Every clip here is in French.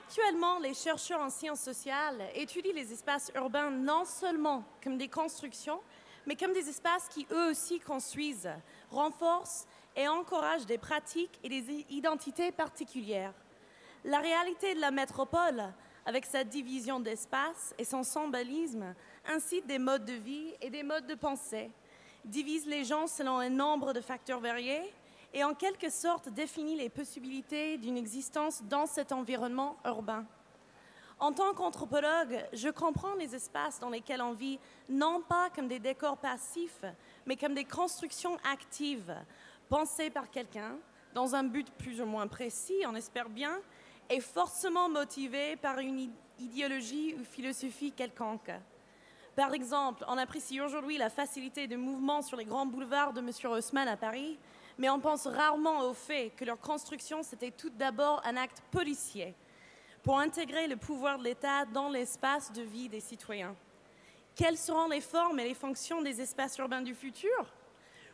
Actuellement, les chercheurs en sciences sociales étudient les espaces urbains non seulement comme des constructions, mais comme des espaces qui eux aussi construisent, renforcent et encouragent des pratiques et des identités particulières. La réalité de la métropole, avec sa division d'espace et son symbolisme, incite des modes de vie et des modes de pensée, divise les gens selon un nombre de facteurs variés et en quelque sorte définit les possibilités d'une existence dans cet environnement urbain. En tant qu'anthropologue, je comprends les espaces dans lesquels on vit non pas comme des décors passifs, mais comme des constructions actives, pensées par quelqu'un, dans un but plus ou moins précis, on espère bien, et forcément motivées par une idéologie ou philosophie quelconque. Par exemple, on apprécie aujourd'hui la facilité de mouvement sur les grands boulevards de M. Haussmann à Paris, mais on pense rarement au fait que leur construction, c'était tout d'abord un acte policier pour intégrer le pouvoir de l'État dans l'espace de vie des citoyens. Quelles seront les formes et les fonctions des espaces urbains du futur?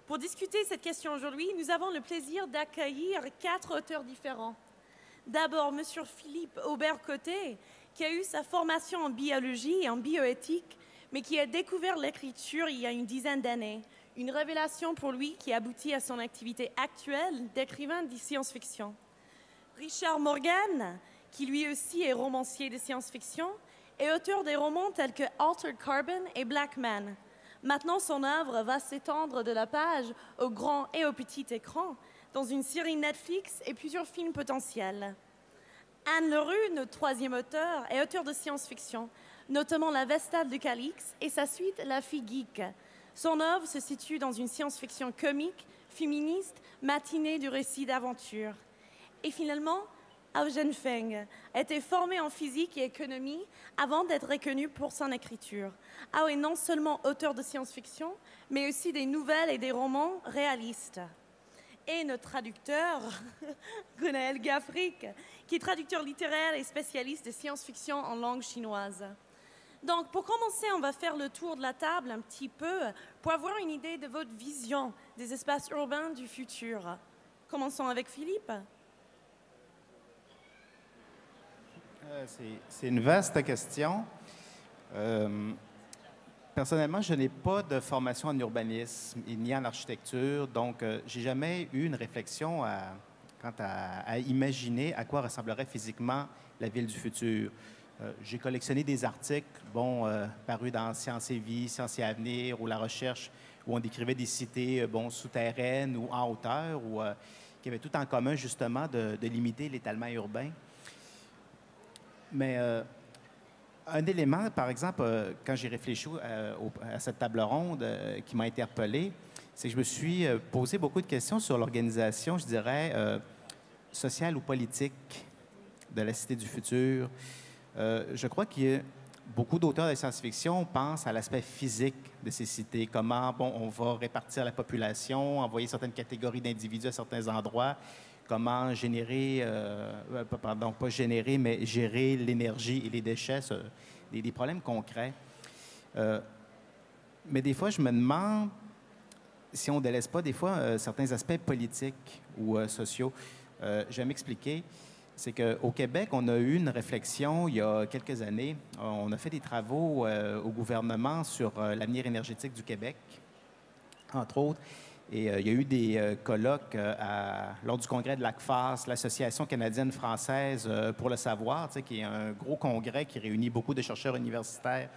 Pour discuter cette question aujourd'hui, nous avons le plaisir d'accueillir 4 auteurs différents. D'abord, M. Philippe Aubert-Côté, qui a eu sa formation en biologie et en bioéthique, mais qui a découvert l'écriture il y a une dizaine d'années. Une révélation pour lui qui aboutit à son activité actuelle d'écrivain de science-fiction. Richard Morgan, qui lui aussi est romancier de science-fiction et auteur des romans tels que Altered Carbon et Black Man. Maintenant, son œuvre va s'étendre de la page au grand et au petit écran dans une série Netflix et plusieurs films potentiels. Anne Lerue, notre troisième auteur, est auteur de science-fiction, notamment La Vestale de Calix et sa suite La Fille Geek. Son œuvre se situe dans une science-fiction comique, féministe, matinée du récit d'aventure. Et finalement, Eugène Feng a été formé en physique et économie avant d'être reconnu pour son écriture. Ao est non seulement auteur de science-fiction, mais aussi des nouvelles et des romans réalistes. Et notre traducteur, Gunaël Gafrik, qui est traducteur littéraire et spécialiste de science-fiction en langue chinoise. Donc, pour commencer, on va faire le tour de la table un petit peu pour avoir une idée de votre vision des espaces urbains du futur. Commençons avec Philippe. C'est une vaste question. Personnellement, je n'ai pas de formation en urbanisme ni en architecture, donc je n'ai jamais eu une réflexion quant à imaginer à quoi ressemblerait physiquement la ville du futur. J'ai collectionné des articles, parus dans Sciences et Vie, Sciences et Avenir, ou La Recherche, où on décrivait des cités, souterraines ou en hauteur, qui avaient tout en commun, justement, de limiter l'étalement urbain. Mais un élément, par exemple, quand j'ai réfléchi à cette table ronde qui m'a interpellé, c'est que je me suis posé beaucoup de questions sur l'organisation, je dirais, sociale ou politique de la cité du futur. Je crois qu'il y a beaucoup d'auteurs de science-fiction pensent à l'aspect physique de ces cités, comment on va répartir la population, envoyer certaines catégories d'individus à certains endroits, comment générer, pas générer, mais gérer l'énergie et les déchets, des problèmes concrets. Mais des fois, je me demande si on ne délaisse pas des fois certains aspects politiques ou sociaux. Je vais m'expliquer. C'est qu'au Québec, on a eu une réflexion il y a quelques années. On a fait des travaux au gouvernement sur l'avenir énergétique du Québec, entre autres. Et il y a eu des colloques lors du congrès de l'ACFAS, l'Association canadienne-française pour le savoir, qui est un gros congrès qui réunit beaucoup de chercheurs universitaires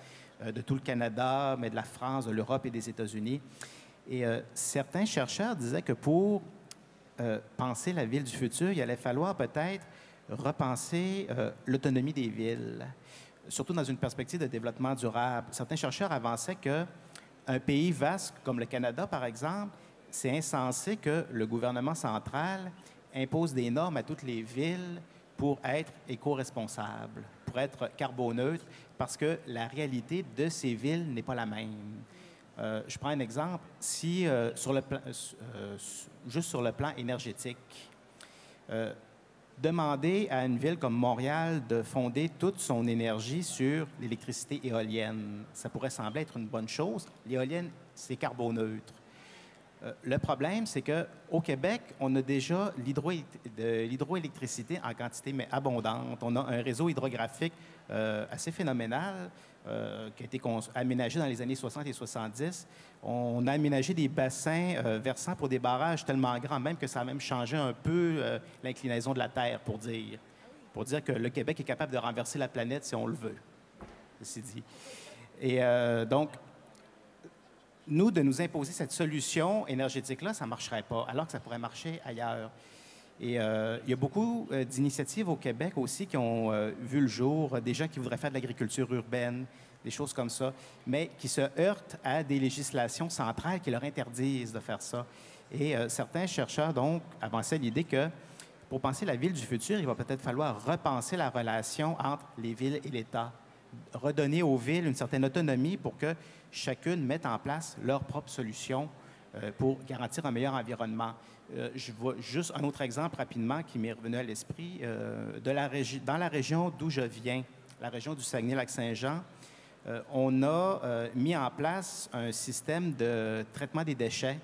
de tout le Canada, mais de la France, de l'Europe et des États-Unis. Et certains chercheurs disaient que pour penser la ville du futur, il allait falloir peut-être repenser l'autonomie des villes, surtout dans une perspective de développement durable. Certains chercheurs avançaient qu'un pays vaste comme le Canada, par exemple, c'est insensé que le gouvernement central impose des normes à toutes les villes pour être éco-responsables, pour être carboneutres, parce que la réalité de ces villes n'est pas la même. Je prends un exemple. Si, juste sur le plan énergétique, demander à une ville comme Montréal de fonder toute son énergie sur l'électricité éolienne, ça pourrait sembler être une bonne chose. L'éolienne, c'est carboneutre. Le problème, c'est qu'au Québec, on a déjà l'hydroélectricité en quantité mais abondante. On a un réseau hydrographique assez phénoménal qui a été aménagé dans les années 60 et 70. On a aménagé des bassins versants pour des barrages tellement grands même que ça a même changé un peu l'inclinaison de la Terre, pour dire que le Québec est capable de renverser la planète si on le veut, ceci dit. Et donc, nous, de nous imposer cette solution énergétique-là, ça ne marcherait pas, alors que ça pourrait marcher ailleurs. Et il y a beaucoup d'initiatives au Québec aussi qui ont vu le jour, des gens qui voudraient faire de l'agriculture urbaine, des choses comme ça, mais qui se heurtent à des législations centrales qui leur interdisent de faire ça. Et certains chercheurs, donc, avançaient l'idée que pour penser la ville du futur, il va peut-être falloir repenser la relation entre les villes et l'État, redonner aux villes une certaine autonomie pour que chacune mette en place leur propre solution pour garantir un meilleur environnement. Je vois juste un autre exemple rapidement qui m'est revenu à l'esprit. Dans la région d'où je viens, la région du Saguenay-Lac-Saint-Jean, on a mis en place un système de traitement des déchets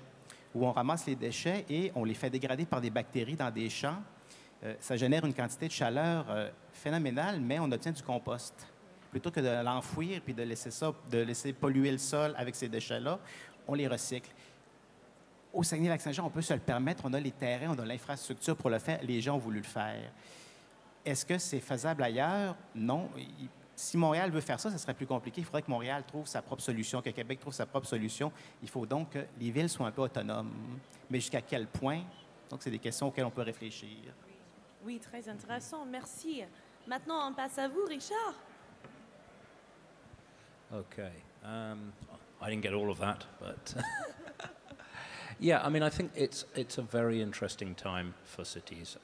où on ramasse les déchets et on les fait dégrader par des bactéries dans des champs. Ça génère une quantité de chaleur phénoménale, mais on obtient du compost. Plutôt que de l'enfouir puis de laisser polluer le sol avec ces déchets-là, on les recycle. Au Saguenay-Lac-Saint-Jean, on peut se le permettre. On a les terrains, on a l'infrastructure pour le faire. Les gens ont voulu le faire. Est-ce que c'est faisable ailleurs? Non. Si Montréal veut faire ça, ce serait plus compliqué. Il faudrait que Montréal trouve sa propre solution, que Québec trouve sa propre solution. Il faut donc que les villes soient un peu autonomes. Mais jusqu'à quel point? Donc, c'est des questions auxquelles on peut réfléchir. Oui, très intéressant. Merci. Maintenant, on passe à vous, Richard. Okay. I didn't get all of that, but yeah, I mean, I think it's a very interesting time for cities.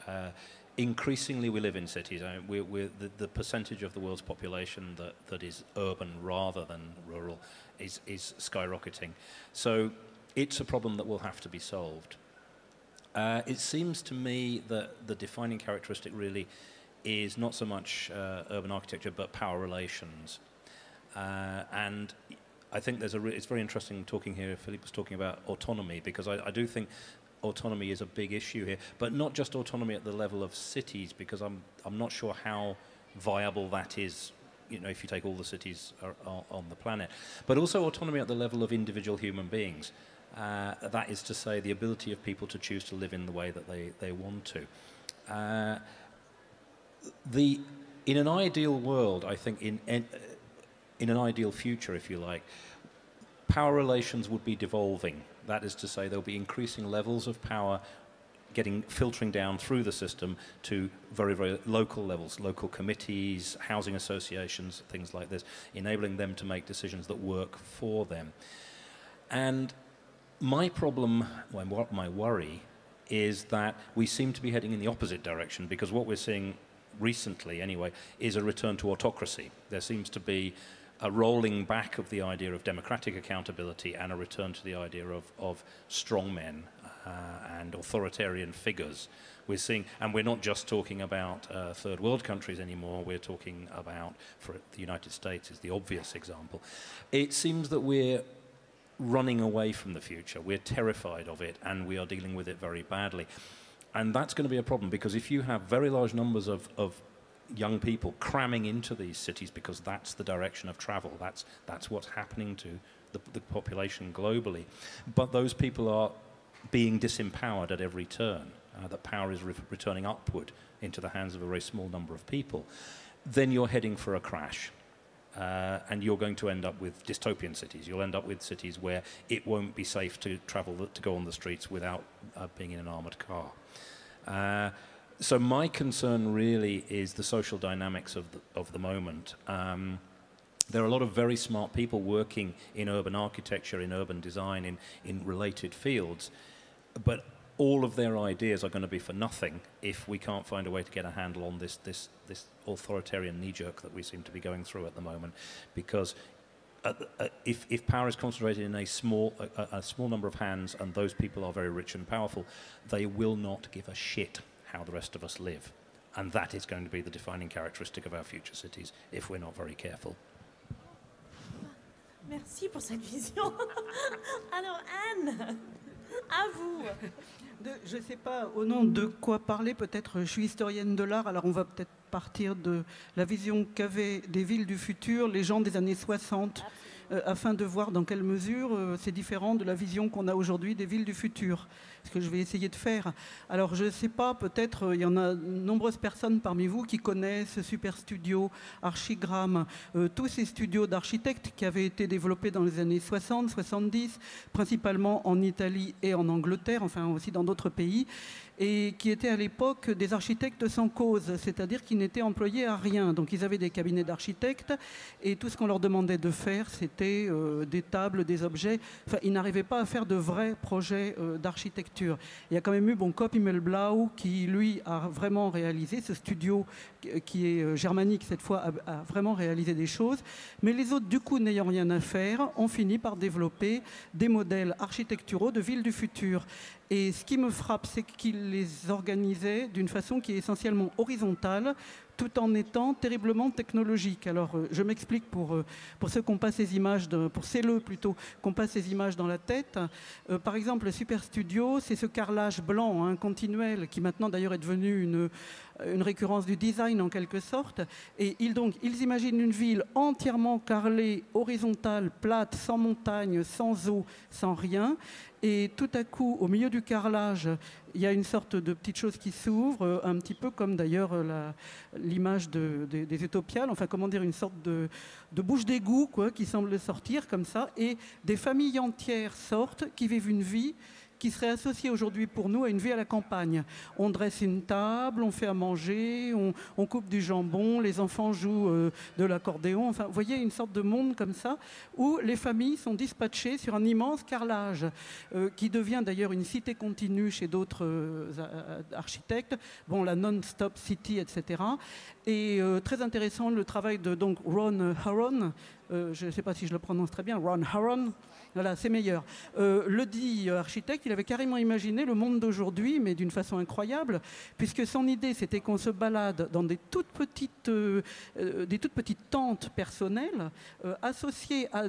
Increasingly, we live in cities. I mean, the percentage of the world's population that is urban rather than rural is skyrocketing. So it's a problem that will have to be solved. It seems to me that the defining characteristic really is not so much urban architecture, but power relations. And I think it's very interesting talking here. Philippe was talking about autonomy, because I do think autonomy is a big issue here, but not just autonomy at the level of cities, because I'm not sure how viable that is, you know, if you take all the cities on the planet, but also autonomy at the level of individual human beings. That is to say, the ability of people to choose to live in the way that they want to. In an ideal world, I think in an ideal future, if you like, power relations would be devolving. That is to say, there'll be increasing levels of power filtering down through the system to very, very local levels, local committees, housing associations, things like this, enabling them to make decisions that work for them. And my problem, my worry, is that we seem to be heading in the opposite direction, because what we're seeing recently, anyway, is a return to autocracy. There seems to be a rolling back of the idea of democratic accountability and a return to the idea of strongmen and authoritarian figures. We're seeing, and we're not just talking about third world countries anymore, we're talking about, for the United States is the obvious example. It seems that we're running away from the future. We're terrified of it, and we are dealing with it very badly. And that's going to be a problem, because if you have very large numbers of young people cramming into these cities, because that's the direction of travel, that's what's happening to the population globally, but those people are being disempowered at every turn, that power is returning upward into the hands of a very small number of people, then you're heading for a crash. And you're going to end up with dystopian cities. You'll end up with cities where it won't be safe to go on the streets without being in an armoured car. So my concern really is the social dynamics of the moment. There are a lot of very smart people working in urban architecture, in urban design, in related fields, but all of their ideas are going to be for nothing if we can't find a way to get a handle on this authoritarian knee-jerk that we seem to be going through at the moment. Because if power is concentrated in a small number of hands, and those people are very rich and powerful, they will not give a shit how the rest of us live. And that is going to be the defining characteristic of our future cities if we're not very careful. Merci pour cette vision. Alors, Anne. À vous. Je ne sais pas au nom de quoi parler, peut-être je suis historienne de l'art, alors on va peut-être partir de la vision qu'avaient des villes du futur les gens des années 60, afin de voir dans quelle mesure c'est différent de la vision qu'on a aujourd'hui des villes du futur. Ce que je vais essayer de faire. Alors je ne sais pas, peut-être il y en a de nombreuses personnes parmi vous qui connaissent Superstudio, Archigramme, tous ces studios d'architectes qui avaient été développés dans les années 60, 70, principalement en Italie et en Angleterre, enfin aussi dans d'autres pays, et qui étaient à l'époque des architectes sans cause, c'est-à-dire qui n'étaient employés à rien. Donc ils avaient des cabinets d'architectes et tout ce qu'on leur demandait de faire, c'était des tables, des objets. Enfin, ils n'arrivaient pas à faire de vrais projets d'architecture. Il y a quand même eu Kopp Himmelblau qui, lui, a vraiment réalisé, ce studio qui est germanique cette fois, a vraiment réalisé des choses. Mais les autres, du coup, n'ayant rien à faire, ont fini par développer des modèles architecturaux de villes du futur. Et ce qui me frappe, c'est qu'ils les organisaient d'une façon qui est essentiellement horizontale, tout en étant terriblement technologique. Alors, je m'explique pour ceux qu'on passe ces images, pour ceux-le plutôt, qu'on passe ces images dans la tête. Par exemple, le Superstudio, c'est ce carrelage blanc continuel, qui maintenant d'ailleurs est devenu une récurrence du design en quelque sorte. Et ils imaginent une ville entièrement carrelée, horizontale, plate, sans montagne, sans eau, sans rien. Et tout à coup, au milieu du carrelage, il y a une sorte de petite chose qui s'ouvre, un petit peu comme d'ailleurs l'image des Utopiales, enfin comment dire, une sorte de bouche d'égout qui semble sortir comme ça, et des familles entières sortent qui vivent une vie qui serait associée aujourd'hui pour nous à une vie à la campagne. On dresse une table, on fait à manger, on coupe du jambon, les enfants jouent de l'accordéon. Enfin, vous voyez, une sorte de monde comme ça, où les familles sont dispatchées sur un immense carrelage, qui devient d'ailleurs une cité continue chez d'autres architectes, la non-stop city, etc. Et très intéressant le travail de Ron Huron, je ne sais pas si je le prononce très bien, Ron Huron, voilà, c'est meilleur. Le dit architecte, il avait carrément imaginé le monde d'aujourd'hui, mais d'une façon incroyable, puisque son idée, c'était qu'on se balade dans des toutes petites tentes personnelles, associées à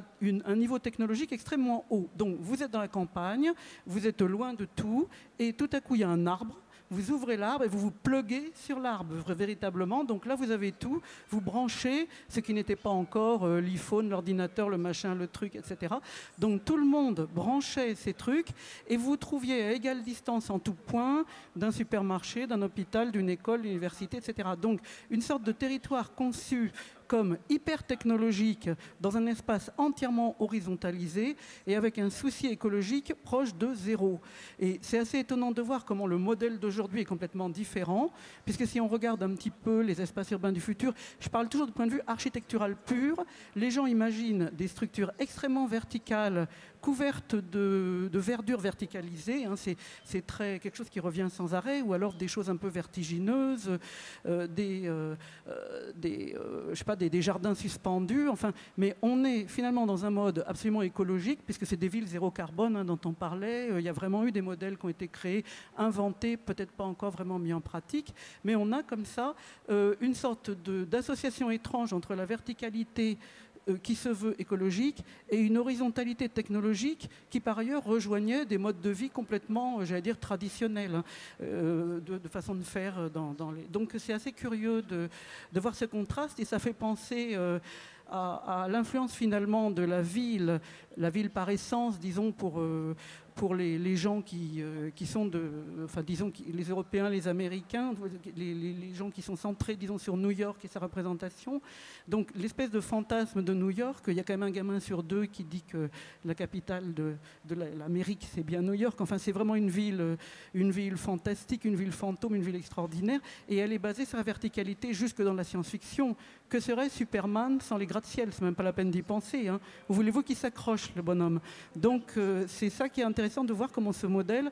un niveau technologique extrêmement haut. Donc, vous êtes dans la campagne, vous êtes loin de tout, et tout à coup, il y a un arbre. Vous ouvrez l'arbre et vous vous pluguez sur l'arbre, véritablement. Donc là, vous avez tout. Vous branchez ce qui n'était pas encore l'iPhone, l'ordinateur, le machin, le truc, etc. Donc tout le monde branchait ces trucs et vous vous trouviez à égale distance en tout point d'un supermarché, d'un hôpital, d'une école, d'une université, etc. Donc une sorte de territoire conçu comme hyper technologique dans un espace entièrement horizontalisé et avec un souci écologique proche de zéro. Et c'est assez étonnant de voir comment le modèle d'aujourd'hui est complètement différent, puisque si on regarde un petit peu les espaces urbains du futur, je parle toujours du point de vue architectural pur, les gens imaginent des structures extrêmement verticales, couvertes de verdure verticalisée, c'est quelque chose qui revient sans arrêt, ou alors des choses un peu vertigineuses, des jardins suspendus, mais on est finalement dans un mode absolument écologique, puisque c'est des villes zéro carbone dont on parlait. Il y a vraiment eu des modèles qui ont été créés, inventés, peut-être pas encore vraiment mis en pratique, mais on a comme ça une sorte d'association étrange entre la verticalité qui se veut écologique et une horizontalité technologique qui par ailleurs rejoignait des modes de vie complètement, j'allais dire, traditionnels, de façon de faire dans les... Donc c'est assez curieux de voir ce contraste et ça fait penser à l'influence finalement de la ville par essence, disons, pour les gens qui sont disons, les Européens, les Américains, les gens qui sont centrés, disons, sur New York et sa représentation. Donc, l'espèce de fantasme de New York, il y a quand même un gamin sur deux qui dit que la capitale de l'Amérique, c'est bien New York. Enfin, c'est vraiment une ville fantastique, une ville fantôme, une ville extraordinaire. Et elle est basée sur la verticalité jusque dans la science-fiction. Que serait Superman sans les gratte-ciel? C'est même pas la peine d'y penser. Où voulez-vous qu'il s'accroche, le bonhomme? Donc, c'est ça qui est intéressant de voir comment ce modèle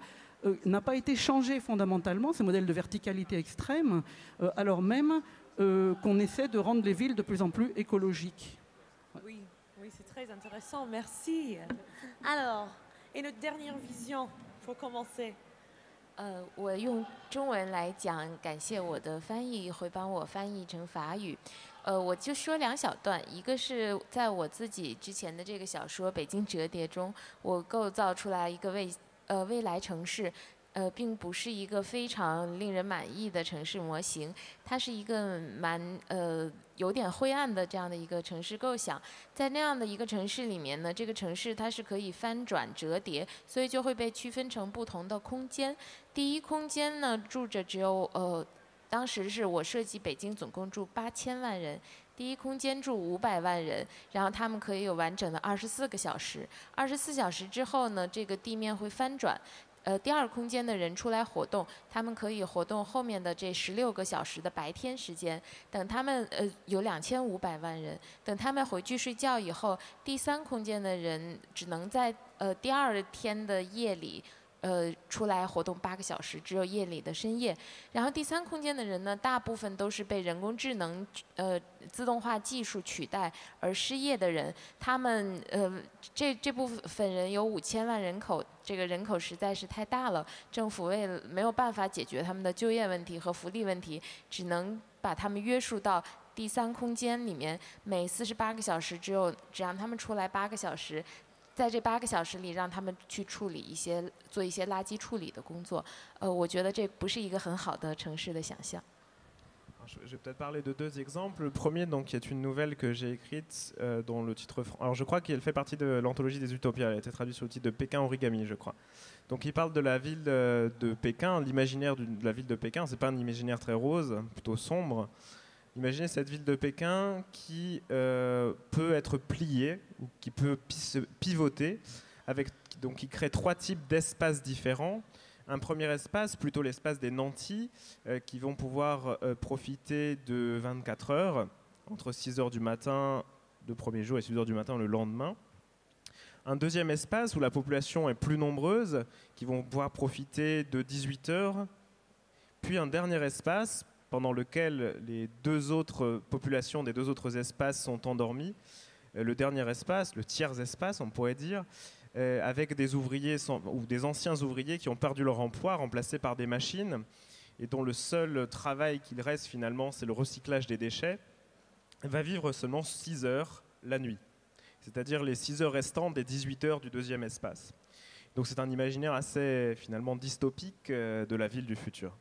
n'a pas été changé fondamentalement, ce modèle de verticalité extrême, alors même qu'on essaie de rendre les villes de plus en plus écologiques. Oui, c'est très intéressant, merci. Alors, et notre dernière vision, pour commencer. 我用中文来讲，感谢我的翻译会帮我翻译成法语。我就说两小段，一个是在我自己之前的这个小说《北京折叠》中，我构造出来一个未来城市。并不是一个非常令人满意的城市模型，它是一个有点灰暗的这样的一个城市构想。在那样的一个城市里面呢，这个城市它是可以翻转折叠，所以就会被区分成不同的空间。第一空间呢，住着只有当时是我设计北京总共住8000万人。第一空间住500万人，然后他们可以有完整的24个小时。24小时之后呢，这个地面会翻转。第二空间的人出来活动，他们可以活动后面的这16个小时的白天时间。等他们有2500万人，等他们回去睡觉以后，第三空间的人只能在第二天的夜里。出来活动8个小时，只有夜里的深夜。然后第三空间的人呢，大部分都是被人工智能、自动化技术取代而失业的人。他们这部分人有5000万人口，这个人口实在是太大了，政府没有办法解决他们的就业问题和福利问题，只能把他们约束到第三空间里面，每48个小时只让他们出来8个小时。在这8个小时里，让他们去做一些垃圾处理的工作。我觉得这不是一个很好的城市的想象。Je vais peut-être parler de 2 exemples. Le premier, donc, qui est une nouvelle que j'ai écrite, dont le titre. Alors, je crois qu'elle fait partie de l'anthologie des Utopies. Elle a été traduite sous le titre de Pékin Origami, je crois. Donc, il parle de la ville de Pékin, l'imaginaire de la ville de Pékin. C'est pas un imaginaire très rose, plutôt sombre. Imaginez cette ville de Pékin qui peut être pliée, ou qui peut pivoter, donc qui crée 3 types d'espaces différents. Un premier espace, plutôt l'espace des nantis, qui vont pouvoir profiter de 24 heures, entre 6 heures du matin le premier jour et 6 heures du matin le lendemain. Un deuxième espace où la population est plus nombreuse, qui vont pouvoir profiter de 18 heures. Puis un dernier espace pendant lequel les 2 autres populations des 2 autres espaces sont endormies. Le dernier espace, le tiers espace, on pourrait dire, avec des ouvriers ou des anciens ouvriers qui ont perdu leur emploi, remplacés par des machines, et dont le seul travail qu'il reste finalement, c'est le recyclage des déchets, va vivre seulement 6 heures la nuit, c'est-à-dire les 6 heures restantes des 18 heures du deuxième espace. Donc c'est un imaginaire assez finalement dystopique de la ville du futur.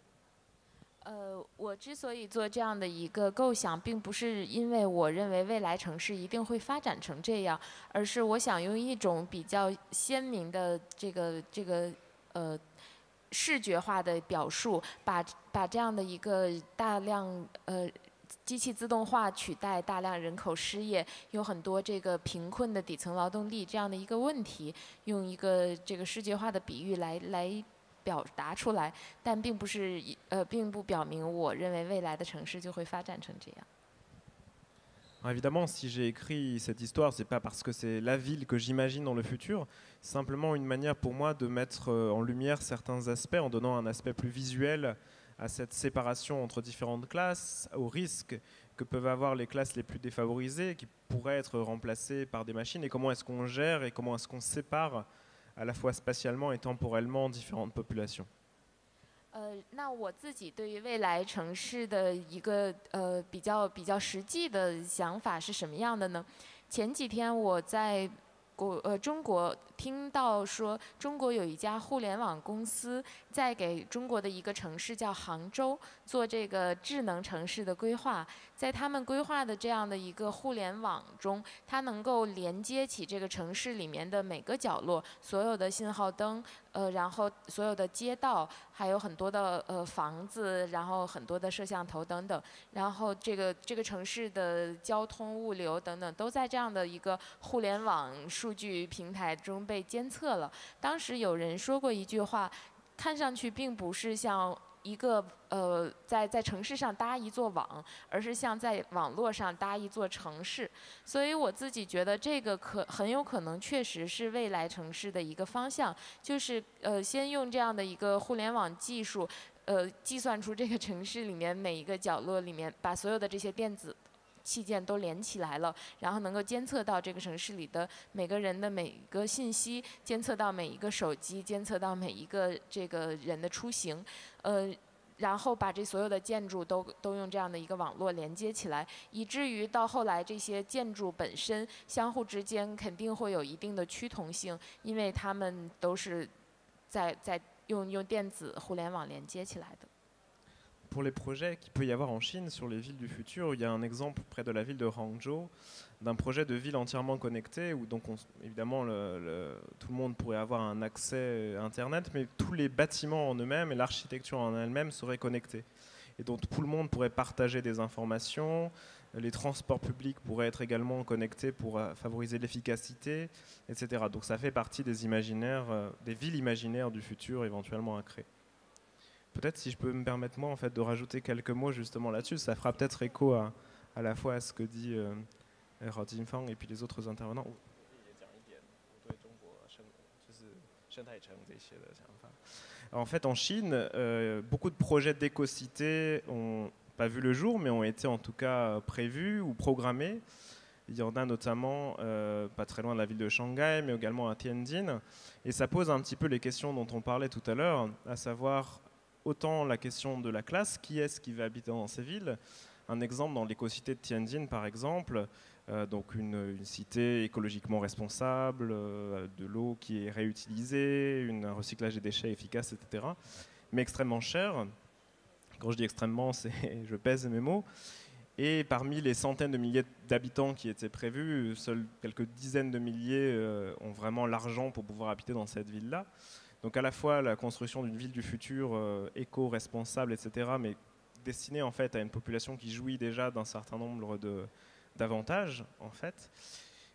我之所以做这样的一个构想，并不是因为我认为未来城市一定会发展成这样，而是我想用一种比较鲜明的这个视觉化的表述，把这样的一个大量机器自动化取代大量人口失业，有很多这个贫困的底层劳动力这样的一个问题，用一个这个视觉化的比喻来表达出来，但并不表明我认为未来的城市就会发展成这样。Alors évidemment, si j'ai écrit cette histoire, c'est pas parce que c'est la ville que j'imagine dans le futur, c'est simplement une manière pour moi de mettre en lumière certains aspects, en donnant un aspect plus visuel à cette séparation entre différentes classes, aux risques que peuvent avoir les classes les plus défavorisées, qui pourraient être remplacées par des machines, et comment est-ce qu'on gère et comment est-ce qu'on sépare à la fois spatialement et temporellement différentes populations. 那我自己对于未来城市的一个比较实际的想法是什么样的呢？前几天我在中国听到说，中国有一家互联网公司在给中国的一个城市叫杭州做这个智能城市的规划。在他们规划的这样的一个互联网中，它能够连接起这个城市里面的每个角落，所有的信号灯，然后所有的街道，还有很多的房子，然后很多的摄像头等等，然后这个城市的交通、物流等等，都在这样的一个互联网数据平台中被监测了。当时有人说过一句话，看上去并不是像一个在城市上搭一座网，而是像在网络上搭一座城市。所以我自己觉得这个很有可能确实是未来城市的一个方向，就是先用这样的一个互联网技术，计算出这个城市里面每一个角落里面，把所有的这些电子器件都连起来了，然后能够监测到这个城市里的每个人的每一个信息，监测到每一个手机，监测到每一个这个人的出行，然后把这所有的建筑都用这样的一个网络连接起来，以至于到后来这些建筑本身相互之间肯定会有一定的趋同性，因为它们都是在用电子互联网连接起来的。Pour les projets qu'il peut y avoir en Chine sur les villes du futur, il y a un exemple près de la ville de Hangzhou d'un projet de ville entièrement connecté où donc évidemment tout le monde pourrait avoir un accès à Internet, mais tous les bâtiments en eux-mêmes et l'architecture en elle-même seraient connectés. Et donc tout le monde pourrait partager des informations, les transports publics pourraient être également connectés pour favoriser l'efficacité, etc. Donc ça fait partie des imaginaires, des villes imaginaires du futur éventuellement à créer. Peut-être si je peux me permettre moi en fait de rajouter quelques mots justement là-dessus, ça fera peut-être écho à la fois à ce que dit Rao Jinfang et puis les autres intervenants. En fait, en Chine, beaucoup de projets d'éco-cités n'ont pas vu le jour, mais ont été en tout cas prévus ou programmés. Il y en a notamment pas très loin de la ville de Shanghai, mais également à Tianjin. Et ça pose un petit peu les questions dont on parlait tout à l'heure, à savoir autant la question de la classe, qui est-ce qui va habiter dans ces villes. Un exemple dans l'éco-cité de Tianjin, par exemple, donc une cité écologiquement responsable, de l'eau qui est réutilisée, un recyclage des déchets efficace, etc. Mais extrêmement cher. Quand je dis extrêmement, je pèse mes mots. Et parmi les centaines de milliers d'habitants qui étaient prévus, seuls quelques dizaines de milliers ont vraiment l'argent pour pouvoir habiter dans cette ville-là. Donc à la fois la construction d'une ville du futur éco-responsable, etc., mais destinée en fait à une population qui jouit déjà d'un certain nombre d'avantages, en fait.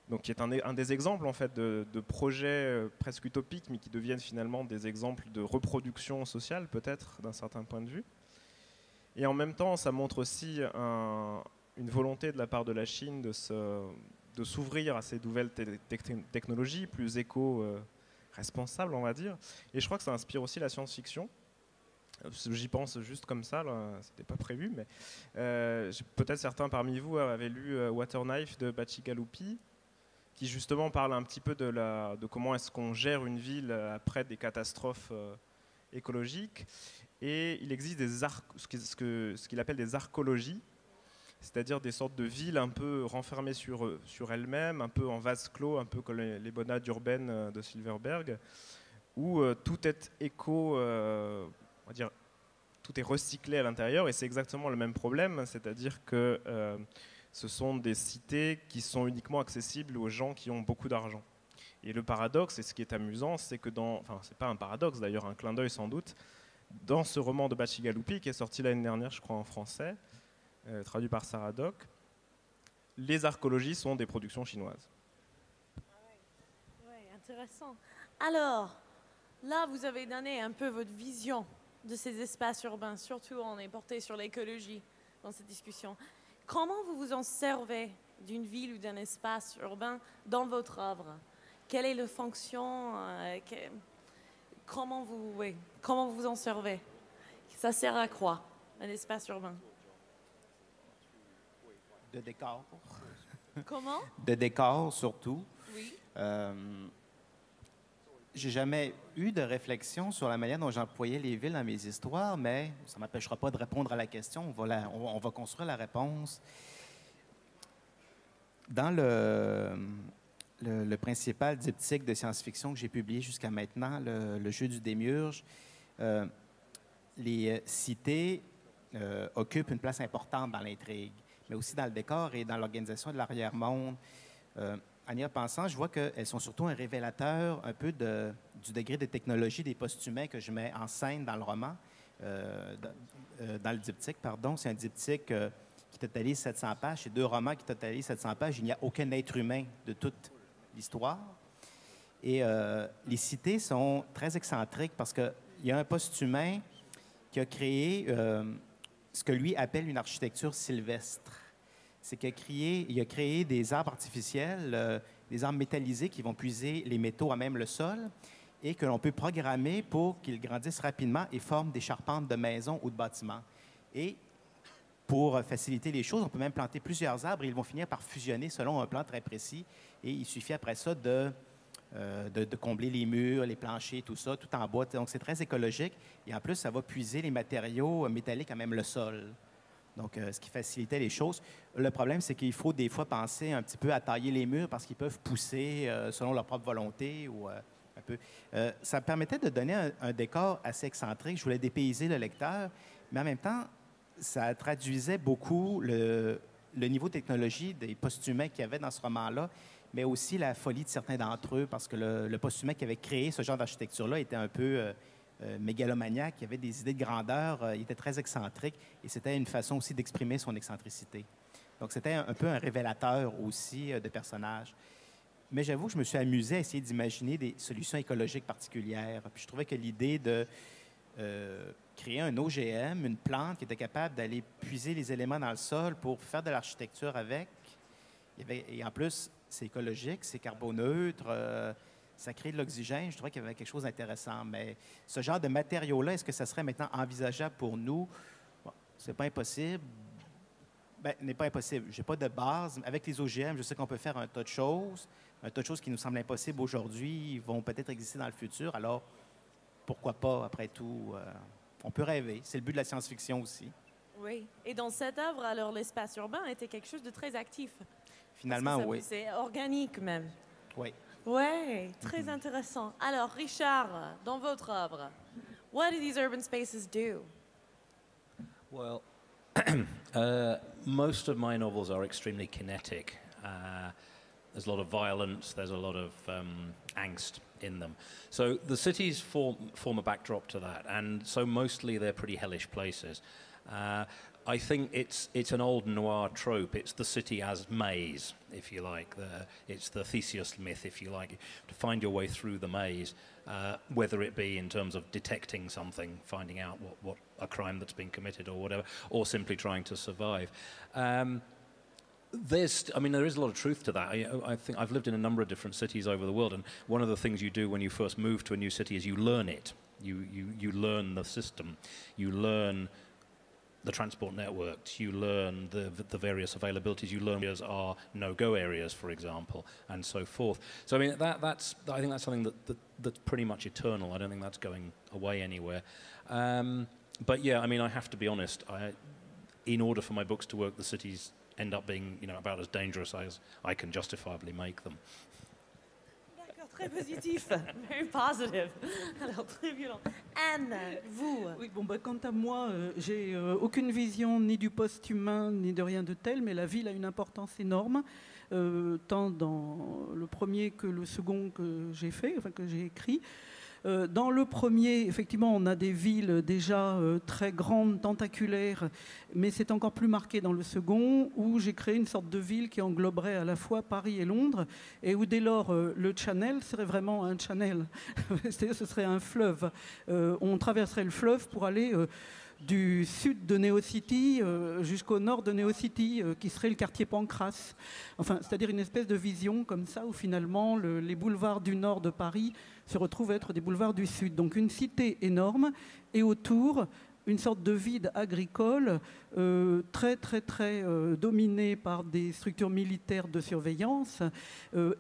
Donc qui est un des exemples en fait de projets presque utopiques, mais qui deviennent finalement des exemples de reproduction sociale, peut-être, d'un certain point de vue. Et en même temps, ça montre aussi une volonté de la part de la Chine de s'ouvrir à ces nouvelles technologies plus éco-responsables, on va dire. Et je crois que ça inspire aussi la science-fiction. J'y pense juste comme ça, c'était pas prévu, mais peut-être certains parmi vous avaient lu Waterknife de Bacigalupi, qui justement parle un petit peu de comment est-ce qu'on gère une ville après des catastrophes écologiques. Et il existe ce qu'il appelle des arcologies, c'est-à-dire des sortes de villes un peu renfermées sur elles-mêmes, un peu en vase clos, un peu comme les bonades urbaines de Silverberg, où tout est on va dire, tout est recyclé à l'intérieur, et c'est exactement le même problème, c'est-à-dire que ce sont des cités qui sont uniquement accessibles aux gens qui ont beaucoup d'argent. Et le paradoxe, et ce qui est amusant, c'est que c'est pas un paradoxe d'ailleurs, un clin d'œil sans doute, dans ce roman de Bacigalupi, qui est sorti l'année dernière, je crois, en français, traduit par Sarah Doc, les archéologies sont des productions chinoises. Oui, intéressant. Alors, là, vous avez donné un peu votre vision de ces espaces urbains, surtout on est porté sur l'écologie dans cette discussion. Comment vous vous en servez d'une ville ou d'un espace urbain dans votre œuvre? Quelle est la fonction? Comment vous en servez? Ça sert à quoi, un espace urbain? De décor. Comment? De décor, surtout. Oui. J'ai jamais eu de réflexion sur la manière dont j'employais les villes dans mes histoires, mais ça ne m'empêchera pas de répondre à la question. On va construire la réponse. Dans le principal diptyque de science-fiction que j'ai publié jusqu'à maintenant, le jeu du démiurge, les cités occupent une place importante dans l'intrigue, mais aussi dans le décor et dans l'organisation de l'arrière-monde. En y repensant, je vois qu'elles sont surtout un révélateur un peu du degré de technologie des post-humains que je mets en scène dans le roman, dans le diptyque, pardon. C'est un diptyque qui totalise 700 pages. C'est 2 romans qui totalisent 700 pages. Il n'y a aucun être humain de toute l'histoire. Et les cités sont très excentriques parce qu'il y a un post-humain qui a créé ce que lui appelle une architecture sylvestre. C'est qu'il a créé des arbres artificiels, des arbres métallisés qui vont puiser les métaux à même le sol et que l'on peut programmer pour qu'ils grandissent rapidement et forment des charpentes de maisons ou de bâtiments. Et pour faciliter les choses, on peut même planter plusieurs arbres et ils vont finir par fusionner selon un plan très précis. Et il suffit après ça de combler les murs, les planchers, tout ça, tout en bois. Donc, c'est très écologique. Et en plus, ça va puiser les matériaux métalliques à même le sol. Donc, ce qui facilitait les choses. Le problème, c'est qu'il faut des fois penser un petit peu à tailler les murs parce qu'ils peuvent pousser selon leur propre volonté ou un peu. Ça permettait de donner un décor assez excentrique. Je voulais dépayser le lecteur, mais en même temps, ça traduisait beaucoup le niveau de technologie des post-humains qu'il y avait dans ce roman-là, mais aussi la folie de certains d'entre eux, parce que le post-humain qui avait créé ce genre d'architecture-là était un peu mégalomaniaque, il avait des idées de grandeur, il était très excentrique, et c'était une façon aussi d'exprimer son excentricité. Donc, c'était un peu un révélateur aussi de personnages. Mais j'avoue que je me suis amusé à essayer d'imaginer des solutions écologiques particulières. Puis je trouvais que l'idée de créer un OGM, une plante qui était capable d'aller puiser les éléments dans le sol pour faire de l'architecture avec, et en plus, c'est écologique, c'est carboneutre, ça crée de l'oxygène. Je trouvais qu'il y avait quelque chose d'intéressant. Mais ce genre de matériaux-là, est-ce que ça serait maintenant envisageable pour nous? Bon, c'est pas impossible. Bien, n'est pas impossible. Je n'ai pas de base. Avec les OGM, je sais qu'on peut faire un tas de choses qui nous semblent impossibles aujourd'hui, vont peut-être exister dans le futur. Alors, pourquoi pas, après tout? On peut rêver. C'est le but de la science-fiction aussi. Oui. Et dans cette œuvre, alors, l'espace urbain était quelque chose de très actif. Finalement, oui. C'est organique même. Oui. Oui, très intéressant. Alors, Richard, dans votre œuvre, what do these urban spaces do? Well, most of my novels are extremely kinetic. There's a lot of violence, there's a lot of angst in them. So the cities form a backdrop to that, and so mostly they're pretty hellish places. I think it's an old noir trope. It's the city as maze, if you like. It's the Theseus myth, if you like, to find your way through the maze, whether it be in terms of detecting something, finding out what a crime that's been committed or whatever, or simply trying to survive. There is a lot of truth to that. I think I've lived in a number of different cities over the world, and one of the things you do when you first move to a new city is you learn it. You learn the system. You learn the transport networks, you learn the various availabilities, you learn areas are no-go areas, for example, and so forth. So I mean, I think that's something that's pretty much eternal. I don't think that's going away anywhere. But yeah, I mean, I have to be honest. In order for my books to work, the cities end up being, about as dangerous as I can justifiably make them. Très positif, very positive. Alors, très violent. Anne, vous? Oui, quant à moi, j'ai aucune vision ni du post-humain, ni de rien de tel, mais la ville a une importance énorme, tant dans le premier que le second que j'ai fait, que j'ai écrit. Dans le premier, effectivement, on a des villes déjà très grandes, tentaculaires, mais c'est encore plus marqué dans le second, où j'ai créé une sorte de ville qui engloberait à la fois Paris et Londres, et où dès lors le Channel serait vraiment un channel, c'est-à-dire ce serait un fleuve. On traverserait le fleuve pour aller du sud de Néo-City jusqu'au nord de Néo-City, qui serait le quartier Pancras. Enfin, c'est-à-dire une espèce de vision comme ça, où finalement les boulevards du nord de Paris se retrouvent être des boulevards du sud. Donc une cité énorme, et autour une sorte de vide agricole très dominé par des structures militaires de surveillance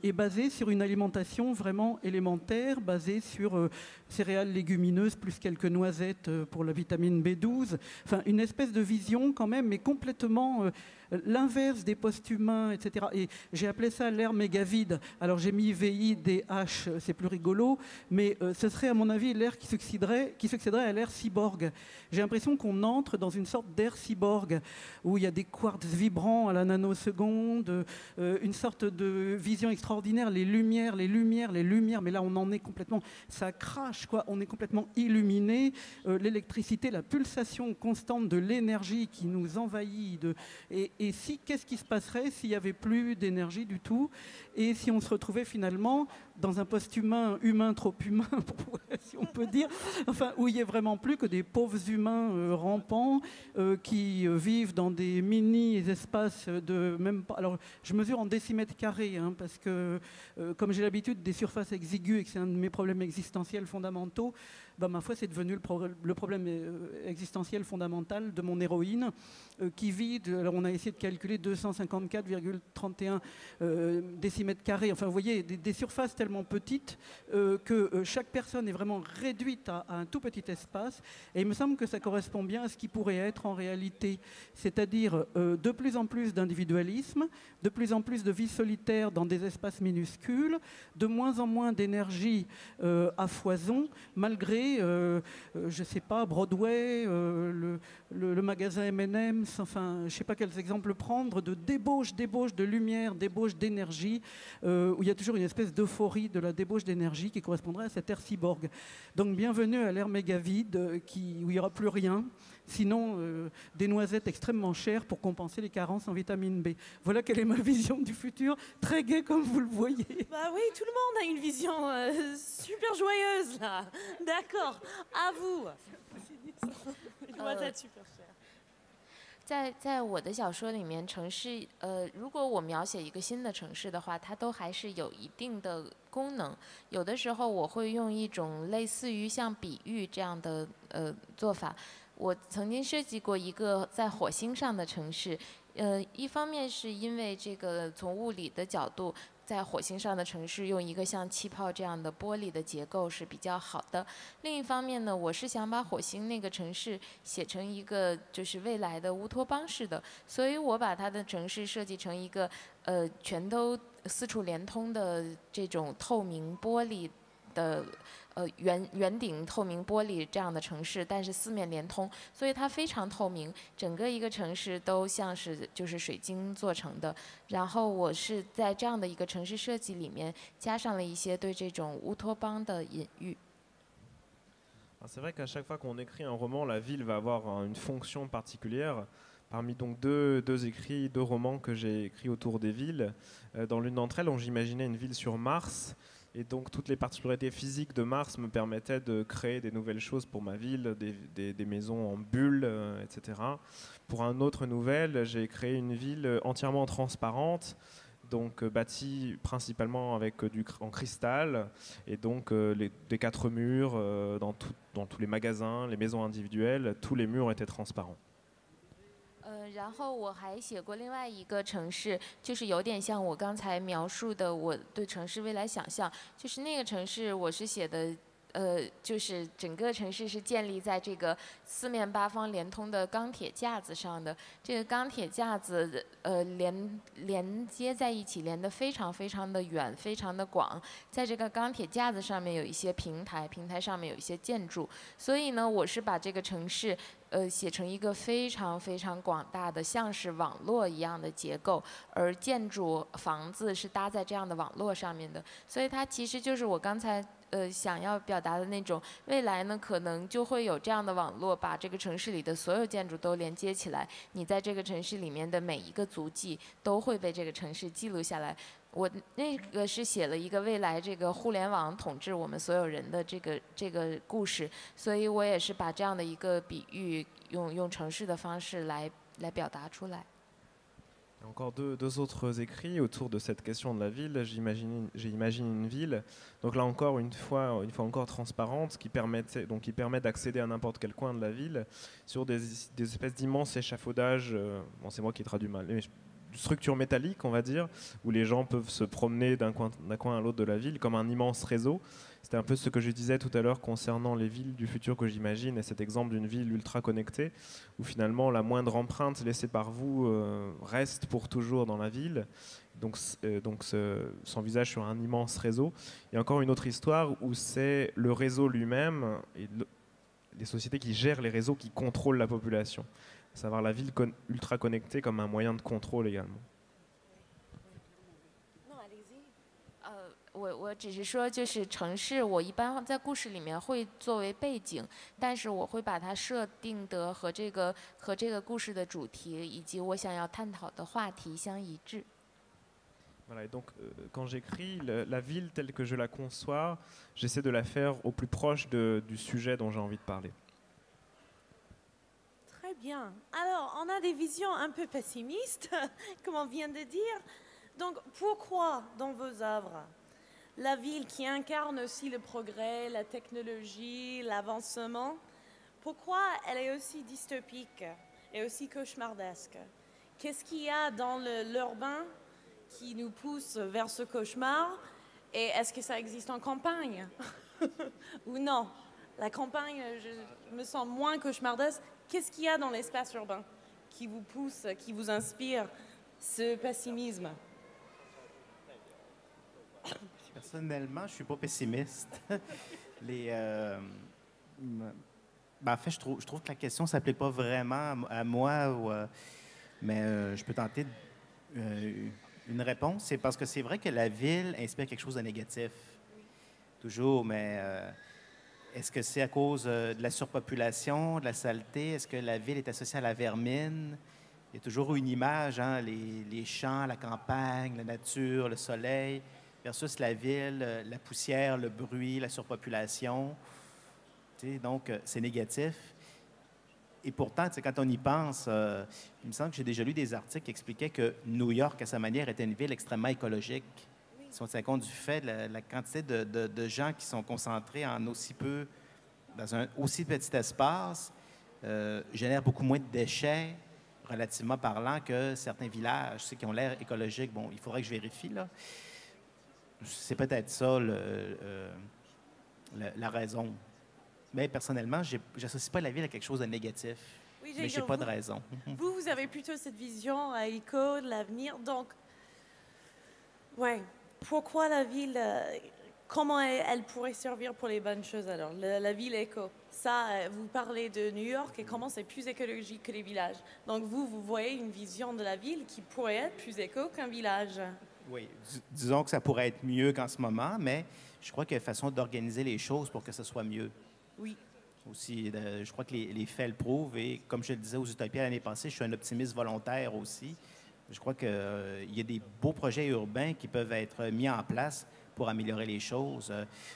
et basé sur une alimentation vraiment élémentaire, basée sur céréales légumineuses plus quelques noisettes pour la vitamine B12. Enfin, une espèce de vision quand même, mais complètement l'inverse des post-humains, etc. Et j'ai appelé ça l'ère méga-vide. Alors j'ai mis VIDH, c'est plus rigolo, mais ce serait à mon avis l'ère qui succéderait à l'ère cyborg. J'ai l'impression qu'on entre dans une sorte d'ère cyborg où il y a des quartz vibrants à la nanoseconde, une sorte de vision extraordinaire, les lumières, mais là on en est complètement, ça crache quoi, on est complètement illuminé, l'électricité, la pulsation constante de l'énergie qui nous envahit, et si, qu'est-ce qui se passerait s'il n'y avait plus d'énergie du tout, et si on se retrouvait finalement dans un post-humain, humain trop humain, si on peut dire, enfin, où il n'y a vraiment plus que des pauvres humains rampants qui vivent dans des mini-espaces de même pas... Alors, je mesure en décimètres carrés, parce que comme j'ai l'habitude des surfaces exiguës et que c'est un de mes problèmes existentiels fondamentaux, ma foi, c'est devenu le problème existentiel fondamental de mon héroïne, qui vit, alors on a essayé de calculer 254,31 décimètres carrés. Enfin, vous voyez, des surfaces tellement tellement petite que chaque personne est vraiment réduite à un tout petit espace. Et il me semble que ça correspond bien à ce qui pourrait être en réalité, c'est-à-dire de plus en plus d'individualisme, de plus en plus de vie solitaire dans des espaces minuscules, de moins en moins d'énergie à foison, malgré, je ne sais pas, Broadway, le magasin M&M's, enfin, je ne sais pas quels exemples prendre, de débauche de lumière, débauche d'énergie, où il y a toujours une espèce d'euphorie de la débauche d'énergie qui correspondrait à cette ère cyborg. Donc bienvenue à l'ère méga vide, où il n'y aura plus rien, sinon des noisettes extrêmement chères pour compenser les carences en vitamine B. Voilà quelle est ma vision du futur, très gai comme vous le voyez. Bah oui, tout le monde a une vision super joyeuse là. D'accord, à vous. Une noisette super chère. 在我的小说里面，城市如果我描写一个新的城市的话，它都还是有一定的功能。有的时候我会用一种类似于像比喻这样的做法。我曾经设计过一个在火星上的城市，一方面是因为这个从物理的角度，在火星上的城市用一个像气泡这样的玻璃的结构是比较好的。另一方面呢，我是想把火星那个城市写成一个就是未来的乌托邦式的，所以我把它的城市设计成一个全都四处连通的这种透明玻璃的圆顶透明玻璃这样的城市，但是四面连通，所以它非常透明，整个一个城市都像是就是水晶做成的。然后我是在这样的一个城市设计里面加上了一些对这种乌托邦的隐喻。C'est vrai qu'à chaque fois qu'on écrit un roman, la ville va avoir une fonction particulière. Parmi donc deux romans que j'ai écrits autour des villes, dans l'une d'entre elles, j'imaginais une ville sur Mars. Et donc toutes les particularités physiques de Mars me permettaient de créer des nouvelles choses pour ma ville, des maisons en bulles, etc. Pour un autre nouvelle, j'ai créé une ville entièrement transparente, donc bâtie principalement en cristal, et donc des 4 murs dans tous les magasins, les maisons individuelles, tous les murs étaient transparents. 然后我还写过另外一个城市，就是有点像我刚才描述的我对城市未来想象，就是那个城市我是写的就是整个城市是建立在这个四面八方连通的钢铁架子上的。这个钢铁架子连接在一起，连得非常非常的远，非常的广。在这个钢铁架子上面有一些平台，平台上面有一些建筑。所以呢，我是把这个城市写成一个非常非常广大的，像是网络一样的结构，而建筑房子是搭在这样的网络上面的。所以它其实就是我刚才想要表达的那种未来呢，可能就会有这样的网络，把这个城市里的所有建筑都连接起来。你在这个城市里面的每一个足迹都会被这个城市记录下来。我那个是写了一个未来这个互联网统治我们所有人的这个故事，所以我也是把这样的一个比喻用城市的方式来表达出来。Encore deux autres écrits autour de cette question de la ville. J'imagine une ville, donc là encore une fois encore transparente, qui permet d'accéder à n'importe quel coin de la ville sur des espèces d'immenses échafaudages. Bon, c'est moi qui traduis mal. Structure métallique, on va dire, où les gens peuvent se promener d'un coin à l'autre de la ville comme un immense réseau. C'était un peu ce que je disais tout à l'heure concernant les villes du futur que j'imagine, et cet exemple d'une ville ultra connectée, où finalement la moindre empreinte laissée par vous reste pour toujours dans la ville, donc s'envisage sur un immense réseau. Et encore une autre histoire où c'est le réseau lui-même et les sociétés qui gèrent les réseaux qui contrôlent la population. À savoir la ville ultra connectée comme un moyen de contrôle également. 我只是说，就是城市，我一般在故事里面会作为背景，但是我会把它设定的和这个故事的主题以及我想要探讨的话题相一致。Voilà, et donc quand j'écris la ville telle que je la conçois, j'essaie de la faire au plus proche du sujet dont j'ai envie de parler. Très bien. Alors, on a des visions un peu pessimistes, comme on vient de dire. Donc, pourquoi dans vos œuvres la ville qui incarne aussi le progrès, la technologie, l'avancement, pourquoi elle est aussi dystopique et aussi cauchemardesque? Qu'est-ce qu'il y a dans l'urbain qui nous pousse vers ce cauchemar? Et est-ce que ça existe en campagne ou non? La campagne, je me sens moins cauchemardesque. Qu'est-ce qu'il y a dans l'espace urbain qui vous pousse, qui vous inspire ce pessimisme? Personnellement, je ne suis pas pessimiste. En fait, je trouve que la question ne s'applique pas vraiment à moi, mais je peux tenter une réponse. C'est parce que c'est vrai que la ville inspire quelque chose de négatif. Toujours, mais est-ce que c'est à cause de la surpopulation, de la saleté? Est-ce que la ville est associée à la vermine? Il y a toujours une image, hein, les champs, la campagne, la nature, le soleil, versus la ville, la poussière, le bruit, la surpopulation. Donc, c'est négatif. Et pourtant, quand on y pense, il me semble que j'ai déjà lu des articles qui expliquaient que New York, à sa manière, était une ville extrêmement écologique. Si on tient compte du fait de la quantité de gens qui sont concentrés en aussi peu, dans un aussi petit espace, génèrent beaucoup moins de déchets, relativement parlant, que certains villages qui ont l'air écologiques. Bon, il faudrait que je vérifie, là. C'est peut-être ça la raison. Mais personnellement, je n'associe pas la ville à quelque chose de négatif. Oui, mais je n'ai pas de raison. Vous avez plutôt cette vision éco de l'avenir. Donc, ouais, pourquoi la ville, comment elle pourrait servir pour les bonnes choses alors, la ville éco? Ça, vous parlez de New York et comment c'est plus écologique que les villages. Donc, vous voyez une vision de la ville qui pourrait être plus éco qu'un village. Oui, disons que ça pourrait être mieux qu'en ce moment, mais je crois qu'il y a une façon d'organiser les choses pour que ce soit mieux. Oui. Aussi, je crois que les faits le prouvent. Et comme je le disais aux Utopies l'année passée, je suis un optimiste volontaire aussi. Je crois qu'il y a des beaux projets urbains qui peuvent être mis en place pour améliorer les choses.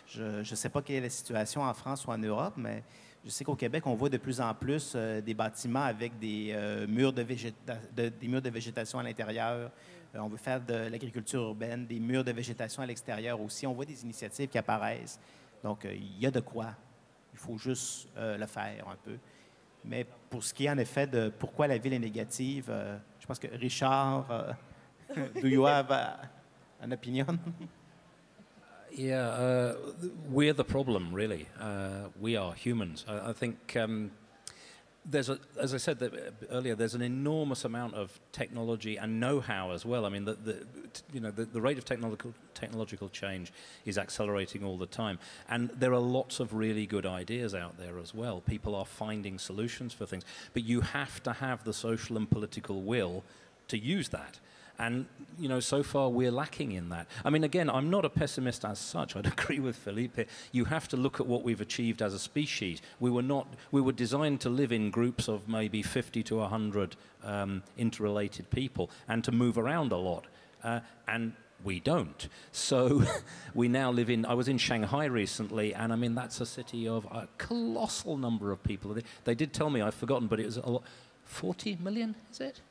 Je ne sais pas quelle est la situation en France ou en Europe, mais je sais qu'au Québec, on voit de plus en plus des bâtiments avec des murs de végétation à l'intérieur. On veut faire de l'agriculture urbaine, des murs de végétation à l'extérieur aussi. On voit des initiatives qui apparaissent. Donc, il y a de quoi. Il faut juste le faire un peu. Mais pour ce qui est en effet de pourquoi la ville est négative, je pense que Richard, do you have an opinion? Yeah, we're the problem, really. We are humans. I think as I said earlier, there's an enormous amount of technology and know-how as well. I mean, the rate of technological change is accelerating all the time, and there are lots of really good ideas out there as well. People are finding solutions for things, but you have to have the social and political will to use that. And, so far we're lacking in that. I mean, again, I'm not a pessimist as such. I'd agree with Felipe. You have to look at what we've achieved as a species. We were designed to live in groups of maybe 50 to 100 interrelated people and to move around a lot. And we don't. So we now live I was in Shanghai recently, and I mean, that's a city of a colossal number of people. They did tell me, I've forgotten, but it was 40 million, is it?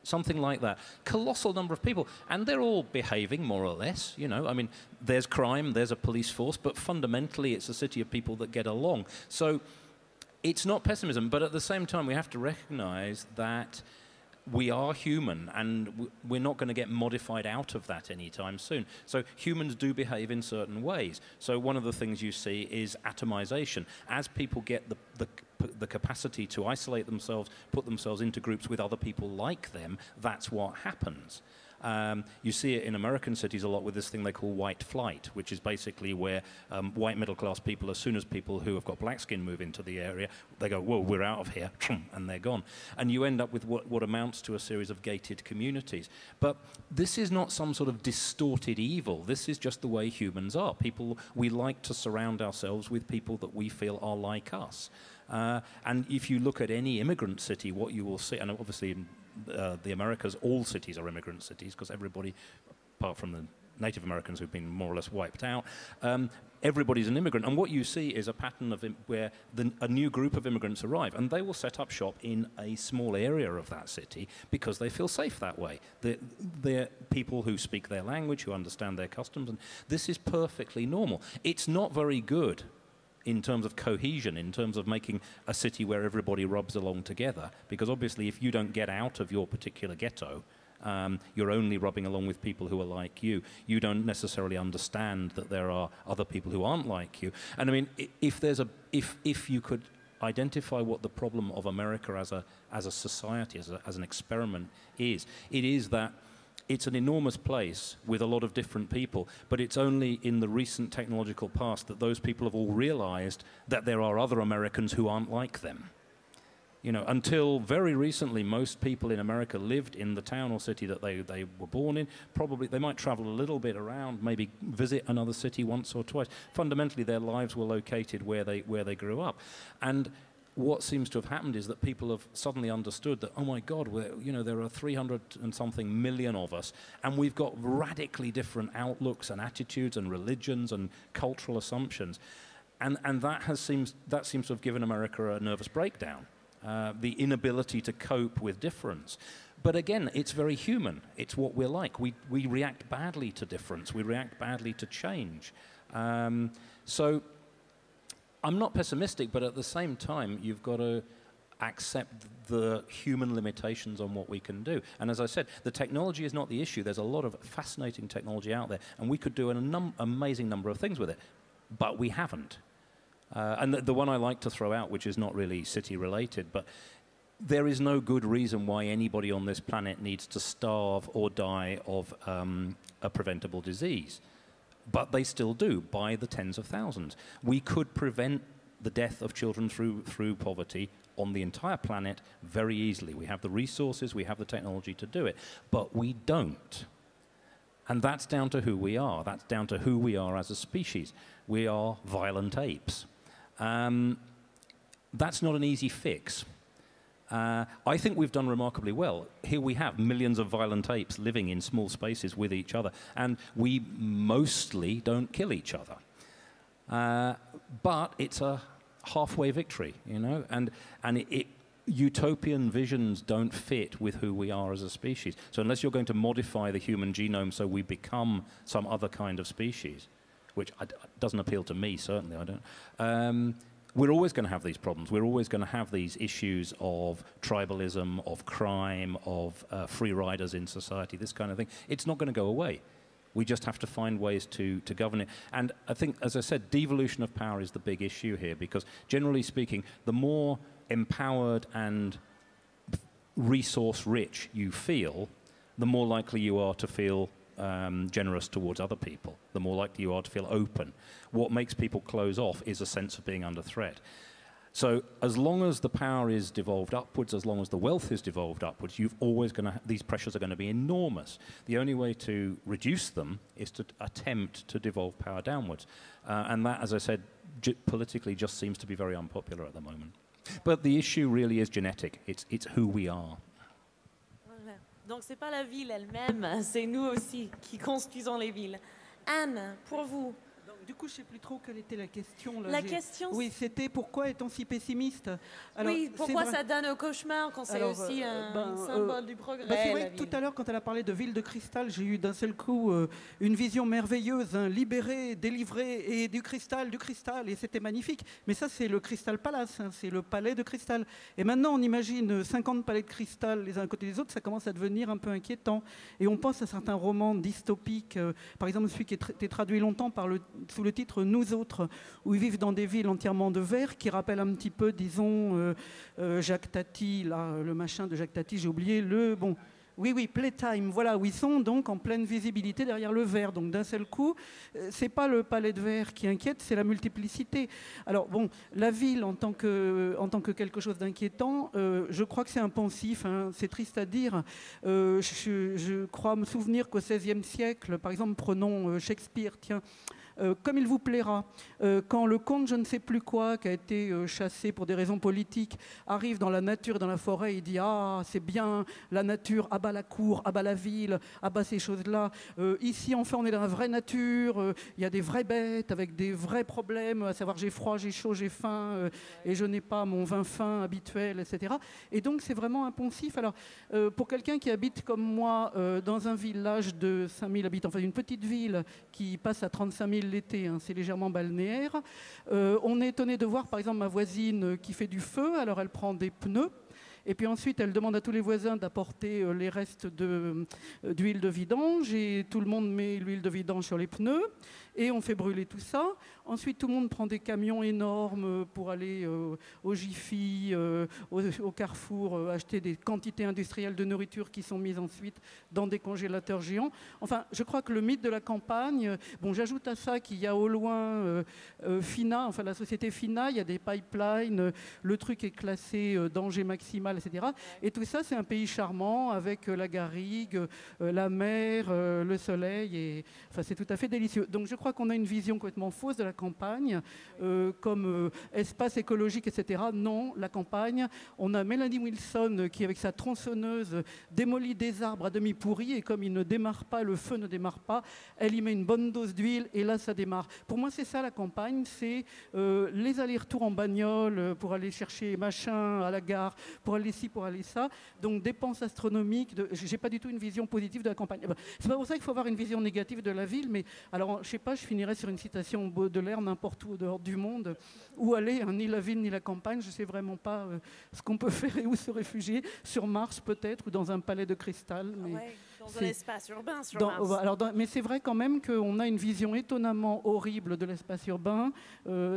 Something like that. Colossal number of people. And they're all behaving more or less, I mean, there's crime, there's a police force, but fundamentally it's a city of people that get along. So it's not pessimism, but at the same time we have to recognize that we are human, and we're not going to get modified out of that anytime soon. So humans do behave in certain ways. So one of the things you see is atomization. As people get the capacity to isolate themselves, put themselves into groups with other people like them, that's what happens. You see it in American cities a lot with this thing they call white flight, which is basically where white middle-class people, as soon as people who have got black skin move into the area, they go, whoa, we're out of here, and they're gone. And you end up with what amounts to a series of gated communities. But this is not some sort of distorted evil. This is just the way humans are. We like to surround ourselves with people that we feel are like us. And if you look at any immigrant city, what you will see, and obviously in the Americas, all cities are immigrant cities because everybody, apart from the Native Americans who've been more or less wiped out, everybody's an immigrant. And what you see is a pattern of where a new group of immigrants arrive, and they will set up shop in a small area of that city because they feel safe that way. They're people who speak their language, who understand their customs, and this is perfectly normal. It's not very good in terms of cohesion, in terms of making a city where everybody rubs along together, because obviously if you don't get out of your particular ghetto, You're only rubbing along with people who are like you. You don't necessarily understand that there are other people who aren't like you. And I mean, if you could identify what the problem of America as a society, as an experiment is, it is that it's an enormous place with a lot of different people, but it's only in the recent technological past that those people have all realized that there are other Americans who aren't like them. You know, until very recently, most people in America lived in the town or city that they were born in. Probably they might travel a little bit around, maybe visit another city once or twice. Fundamentally, their lives were located where they grew up. And what seems to have happened is that people have suddenly understood that, oh my God, there are 300 and something million of us, and we've got radically different outlooks and attitudes and religions and cultural assumptions. And that seems to have given America a nervous breakdown. The inability to cope with difference. But again, it's very human. It's what we're like. We react badly to difference. We react badly to change. So I'm not pessimistic, but at the same time, you've got to accept the human limitations on what we can do. And as I said, the technology is not the issue. There's a lot of fascinating technology out there, and we could do an amazing number of things with it, but we haven't. And the one I like to throw out, which is not really city-related, but there is no good reason why anybody on this planet needs to starve or die of a preventable disease. But they still do, by the tens of thousands. We could prevent the death of children through poverty on the entire planet very easily. We have the resources, we have the technology to do it, but we don't. And that's down to who we are. That's down to who we are as a species. We are violent apes. That's not an easy fix. I think we've done remarkably well. Here we have millions of violent apes living in small spaces with each other, and we mostly don't kill each other. But it's a halfway victory, you know, and utopian visions don't fit with who we are as a species. So unless you're going to modify the human genome so we become some other kind of species, which doesn't appeal to me, certainly, I don't, we're always going to have these problems. We're always going to have these issues of tribalism, of crime, of free riders in society, this kind of thing. It's not going to go away. We just have to find ways to govern it. And I think, as I said, devolution of power is the big issue here, because generally speaking, the more empowered and resource-rich you feel, the more likely you are to feel generous towards other people, the more likely you are to feel open. What makes people close off is a sense of being under threat. So as long as the power is devolved upwards, as long as the wealth is devolved upwards, these pressures are going to be enormous. The only way to reduce them is to attempt to devolve power downwards. And that, as I said, politically just seems to be very unpopular at the moment. But the issue really is genetic. It's who we are. Donc, ce n'est pas la ville elle-même, c'est nous aussi qui construisons les villes. Anne, pour vous? Donc, du coup, je ne sais plus trop quelle était la question. Là, la question? Oui, c'était pourquoi est-on si pessimiste? Alors, oui, pourquoi ça donne au cauchemar quand c'est aussi un symbole du progrès? C'est vrai que tout à l'heure, quand elle a parlé de ville de cristal, j'ai eu d'un seul coup une vision merveilleuse, hein, libérée, délivrée, et du cristal, et c'était magnifique. Mais ça, c'est le Crystal Palace, hein, c'est le palais de cristal. Et maintenant, on imagine 50 palais de cristal les uns à côté des autres, ça commence à devenir un peu inquiétant. Et on pense à certains romans dystopiques, par exemple celui qui a été traduit longtemps sous le titre « Nous autres », où ils vivent dans des villes entièrement de verre, qui rappellent un petit peu, disons, Jacques Tati, là, le machin de Jacques Tati, j'ai oublié le... Bon, oui, Playtime, voilà, où ils sont donc en pleine visibilité derrière le verre. Donc d'un seul coup, c'est pas le palais de verre qui inquiète, c'est la multiplicité. Alors bon, la ville en tant que quelque chose d'inquiétant, je crois que c'est un pensif, hein, c'est triste à dire. Je crois me souvenir qu'au XVIe siècle, par exemple, prenons Shakespeare, tiens, comme il vous plaira, quand le comte je ne sais plus quoi, qui a été chassé pour des raisons politiques, arrive dans la nature, dans la forêt, il dit « Ah, c'est bien la nature, ah bah la cour, ah bah la ville, ah bah ces choses-là. Ici, enfin, on est dans la vraie nature, il y a des vraies bêtes avec des vrais problèmes, à savoir j'ai froid, j'ai chaud, j'ai faim, et je n'ai pas mon vin fin habituel, etc. » Et donc, c'est vraiment un poncif. Alors, pour quelqu'un qui habite comme moi dans un village de 5000 habitants, enfin une petite ville qui passe à 35 000 l'été, hein, c'est légèrement balnéaire. On est étonné de voir par exemple ma voisine qui fait du feu, alors elle prend des pneus Et puis ensuite, elle demande à tous les voisins d'apporter les restes d'huile de vidange, et tout le monde met l'huile de vidange sur les pneus, et on fait brûler tout ça. Ensuite, tout le monde prend des camions énormes pour aller au Jiffy, au Carrefour, acheter des quantités industrielles de nourriture qui sont mises ensuite dans des congélateurs géants. Enfin, je crois que le mythe de la campagne, bon, j'ajoute à ça qu'il y a au loin Fina, enfin la société Fina, il y a des pipelines, le truc est classé danger maximal, etc. Et tout ça, c'est un pays charmant avec la garrigue, la mer, le soleil, et enfin, c'est tout à fait délicieux. Donc je crois qu'on a une vision complètement fausse de la campagne, comme espace écologique, etc. Non, la campagne, on a Melanie Wilson qui, avec sa tronçonneuse, démolit des arbres à demi pourris, et comme il ne démarre pas, le feu ne démarre pas, elle y met une bonne dose d'huile, et là, ça démarre. Pour moi, c'est ça la campagne, c'est les allers-retours en bagnole pour aller chercher machin à la gare, pour aller ci, pour aller ça. Donc, dépenses astronomiques. J'ai pas du tout une vision positive de la campagne. C'est pas pour ça qu'il faut avoir une vision négative de la ville, mais alors, je sais pas, je finirai sur une citation Baudelaire, n'importe où, au dehors du monde, où aller, hein, ni la ville, ni la campagne, je sais vraiment pas ce qu'on peut faire et où se réfugier, sur Mars peut-être, ou dans un palais de cristal. Mais ouais, dans un espace urbain sur Mars. Alors, mais c'est vrai quand même qu'on a une vision étonnamment horrible de l'espace urbain.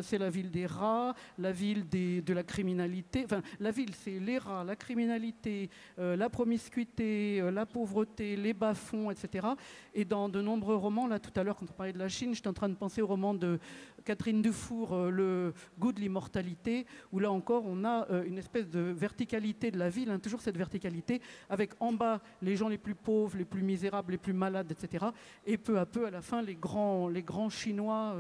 C'est la ville des rats, la ville de la criminalité. Enfin, la ville, c'est les rats, la criminalité, la promiscuité, la pauvreté, les bas-fonds, etc. Et dans de nombreux romans, là tout à l'heure quand on parlait de la Chine, j'étais en train de penser au roman de Catherine Dufour, Le goût de l'immortalité, où là encore on a une espèce de verticalité de la ville, hein, toujours cette verticalité, avec en bas les gens les plus pauvres, les plus misérables, les plus malades, etc. Et peu à peu, à la fin, les grands Chinois,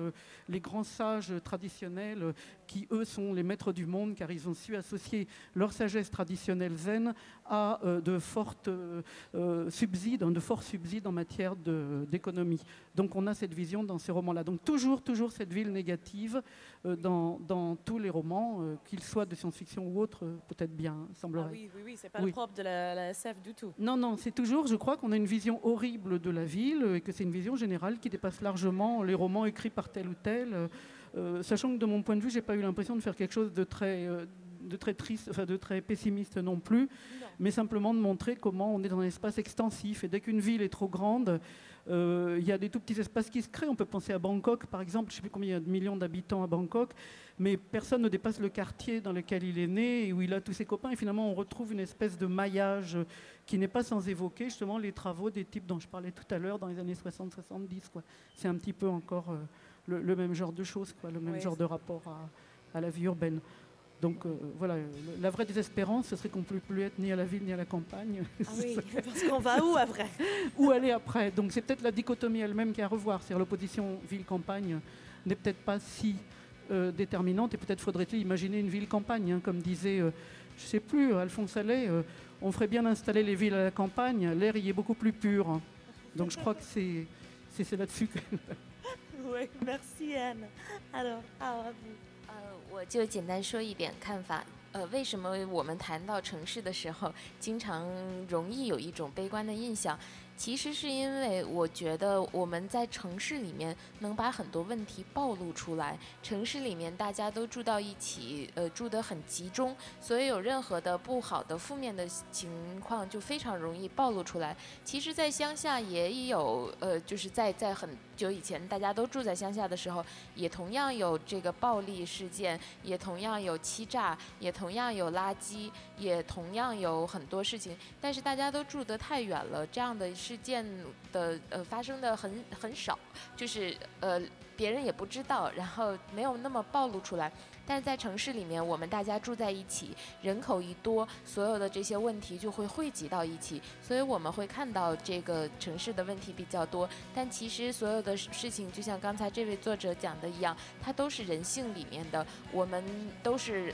les grands sages traditionnels, qui eux sont les maîtres du monde, car ils ont su associer leur sagesse traditionnelle zen à de forts subsides en matière d'économie. Donc on a cette vision dans ces romans-là. Donc toujours cette ville négative dans tous les romans, qu'ils soient de science-fiction ou autres, peut-être bien, semblerait. Ah oui, c'est pas le propre de la SF du tout. Non, c'est toujours, je crois qu'on a une vision horrible de la ville, et que c'est une vision générale qui dépasse largement les romans écrits par tel ou tel. Sachant que de mon point de vue, j'ai pas eu l'impression de faire quelque chose de très triste, enfin de très pessimiste non plus, mais simplement de montrer comment on est dans un espace extensif, et dès qu'une ville est trop grande, il y a des tout petits espaces qui se créent. On peut penser à Bangkok, par exemple. Je ne sais plus combien il y a de millions d'habitants à Bangkok, mais personne ne dépasse le quartier dans lequel il est né et où il a tous ses copains. Et finalement, on retrouve une espèce de maillage qui n'est pas sans évoquer justement les travaux des types dont je parlais tout à l'heure dans les années 60-70. C'est un petit peu encore le même genre de choses, le même genre de rapport à la vie urbaine. Donc voilà, la vraie désespérance, ce serait qu'on ne peut plus être ni à la ville ni à la campagne. Ah oui, parce qu'on va où après? Où aller après? Donc c'est peut-être la dichotomie elle-même qui est à revoir. C'est-à-dire l'opposition ville-campagne n'est peut-être pas si déterminante, et peut-être faudrait-il imaginer une ville-campagne, hein, comme disait, je ne sais plus, Alphonse Allais, on ferait bien installer les villes à la campagne, l'air y est beaucoup plus pur. Hein. Donc je crois que c'est là-dessus que... Oui, merci Anne. Alors, à vous. 我就简单说一点看法。为什么我们谈到城市的时候，经常容易有一种悲观的印象？其实是因为我觉得我们在城市里面能把很多问题暴露出来。城市里面大家都住到一起，住得很集中，所以有任何的不好的、负面的情况就非常容易暴露出来。其实，在乡下也有，就是在很久以前，大家都住在乡下的时候，也同样有这个暴力事件，也同样有欺诈，也同样有垃圾，也同样有很多事情。但是大家都住得太远了，这样的事件的发生的很少，就是别人也不知道，然后没有那么暴露出来。但是在城市里面，我们大家住在一起，人口一多，所有的这些问题就会汇集到一起，所以我们会看到这个城市的问题比较多。但其实所有的事情，就像刚才这位作者讲的一样，它都是人性里面的，我们都是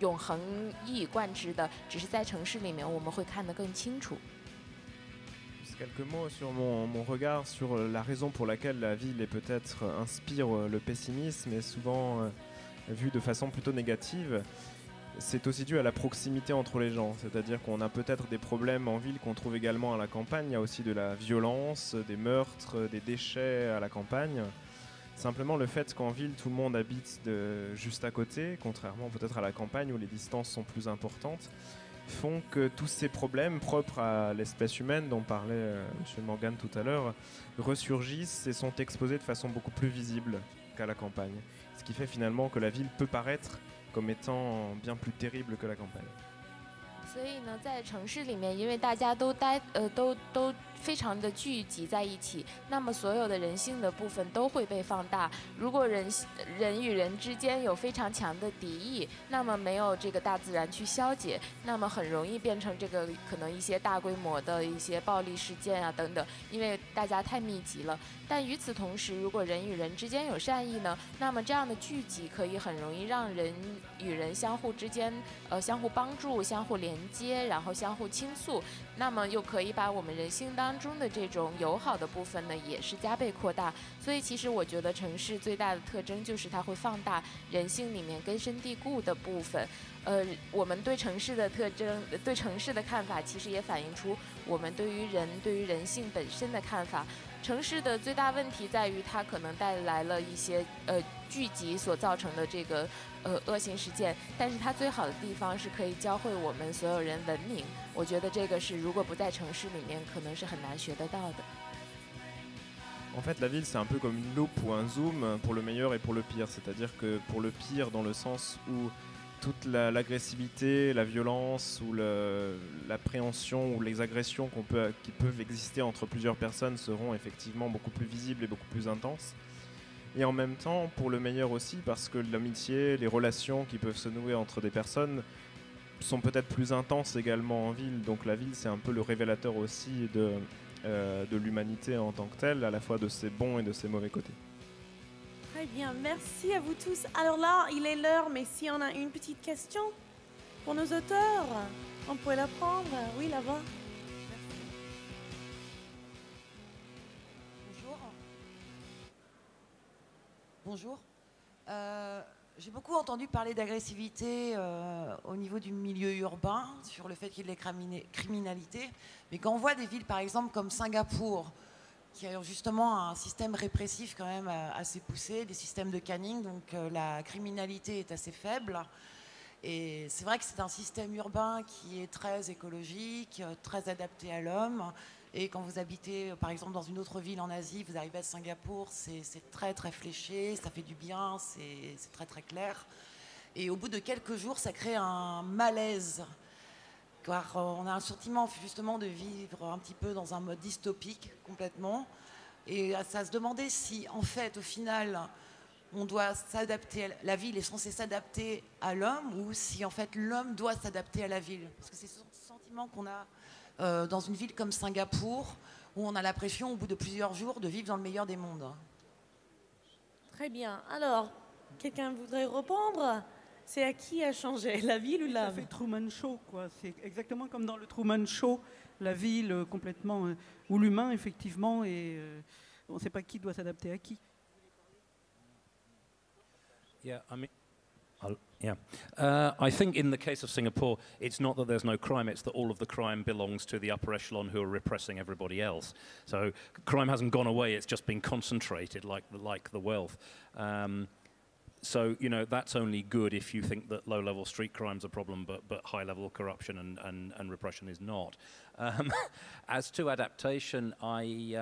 永恒一以贯之的，只是在城市里面我们会看得更清楚。Quelques mots sur mon regard sur la raison pour laquelle la ville peut-être inspire le pessimisme et souvent vue de façon plutôt négative. C'est aussi dû à la proximité entre les gens, c'est-à-dire qu'on a peut-être des problèmes en ville qu'on trouve également à la campagne. Il y a aussi de la violence, des meurtres, des déchets à la campagne. Simplement le fait qu'en ville tout le monde habite juste à côté, contrairement peut-être à la campagne où les distances sont plus importantes, font que tous ces problèmes propres à l'espèce humaine dont parlait M. Morgan tout à l'heure ressurgissent et sont exposés de façon beaucoup plus visible qu'à la campagne. Ce qui fait finalement que la ville peut paraître comme étant bien plus terrible que la campagne. 所以呢，在城市里面，因为大家都非常的聚集在一起，那么所有的人性的部分都会被放大。如果人与人之间有非常强的敌意，那么没有这个大自然去消解，那么很容易变成这个可能一些大规模的一些暴力事件啊等等，因为大家太密集了。但与此同时，如果人与人之间有善意呢，那么这样的聚集可以很容易让人与人相互之间相互帮助、相互连接，然后相互倾诉，那么又可以把我们人性当中的这种友好的部分呢，也是加倍扩大。所以其实我觉得城市最大的特征就是它会放大人性里面根深蒂固的部分。我们对城市的特征、对城市的看法，其实也反映出我们对于人性本身的看法。城市的最大问题在于它可能带来了一些聚集所造成的这个恶性事件，但是它最好的地方是可以教会我们所有人文明。我觉得这个是如果不在城市里面，可能是很难学得到的。En fait, la ville, c'est un peu comme une loupe ou un zoom pour le meilleur et pour le pire. C'est-à-dire que pour le pire, dans le sens où toute l'agressivité, la violence ou l'appréhension ou les agressions qui peuvent exister entre plusieurs personnes seront effectivement beaucoup plus visibles et beaucoup plus intenses. Et en même temps, pour le meilleur aussi, parce que l'amitié, les relations qui peuvent se nouer entre des personnes sont peut-être plus intenses également en ville. Donc la ville, c'est un peu le révélateur aussi de l'humanité en tant que telle, à la fois de ses bons et de ses mauvais côtés. Très bien, merci à vous tous. Alors là, il est l'heure, mais si on a une petite question pour nos auteurs, on pourrait la prendre. Oui, là-bas. Bonjour. Bonjour. J'ai beaucoup entendu parler d'agressivité au niveau du milieu urbain, sur le fait qu'il y ait de la criminalité. Mais quand on voit des villes, par exemple, comme Singapour, qui a justement un système répressif quand même assez poussé, des systèmes de caning, donc la criminalité est assez faible. Et c'est vrai que c'est un système urbain qui est très écologique, très adapté à l'homme. Et quand vous habitez, par exemple, dans une autre ville en Asie, vous arrivez à Singapour, c'est très très fléché, ça fait du bien, c'est très très clair. Et au bout de quelques jours, ça crée un malaise. Car on a un sentiment justement de vivre un petit peu dans un mode dystopique complètement. Et ça se demandait si en fait au final on doit s'adapter, la ville est censée s'adapter à l'homme ou si en fait l'homme doit s'adapter à la ville. Parce que c'est ce sentiment qu'on a dans une ville comme Singapour où on a l'impression au bout de plusieurs jours de vivre dans le meilleur des mondes. Très bien. Alors, quelqu'un voudrait répondre? C'est à qui a changé, la ville ou l'homme? Ça fait Truman Show, quoi. C'est exactement comme dans le Truman Show, la ville complètement, ou l'humain, effectivement, et on ne sait pas qui doit s'adapter à qui. Yeah, I mean, I think in the case of Singapore, it's not that there's no crime, it's that all of the crime belongs to the upper echelon who are repressing everybody else. So crime hasn't gone away, it's just been concentrated like the wealth. So, you know, that's only good if you think that low-level street crime's a problem, but high-level corruption and repression is not. As to adaptation, I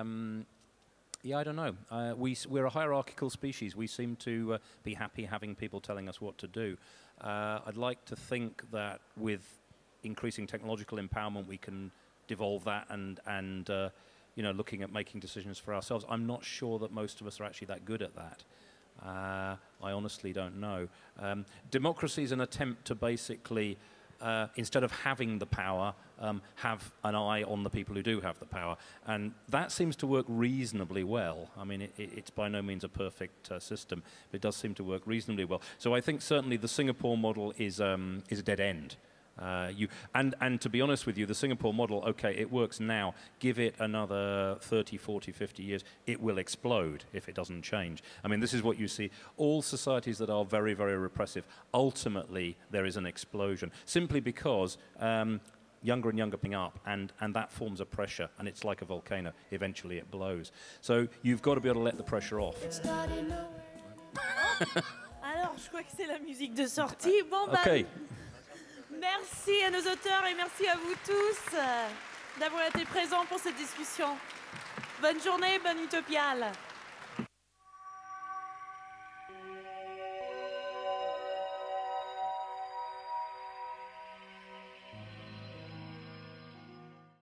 don't know. We're a hierarchical species. We seem to be happy having people telling us what to do. I'd like to think that with increasing technological empowerment, we can devolve that and you know, looking at making decisions for ourselves. I'm not sure that most of us are actually that good at that. I honestly don't know. Democracy is an attempt to basically, instead of having the power, have an eye on the people who do have the power. And that seems to work reasonably well. I mean, it's by no means a perfect system, but it does seem to work reasonably well. So I think certainly the Singapore model is a dead end. And to be honest with you, the Singapore model, okay, it works now. Give it another 30, 40, 50 years, it will explode if it doesn't change. I mean, this is what you see. All societies that are very, very repressive, ultimately there is an explosion, simply because younger and younger picking up, and that forms a pressure, and it's like a volcano. Eventually it blows. So you've got to be able to let the pressure off. Alors, je crois que c'est la musique de sortie. Bon, bah, Okay. Merci à nos auteurs et merci à vous tous d'avoir été présents pour cette discussion. Bonne journée, bonne utopiale.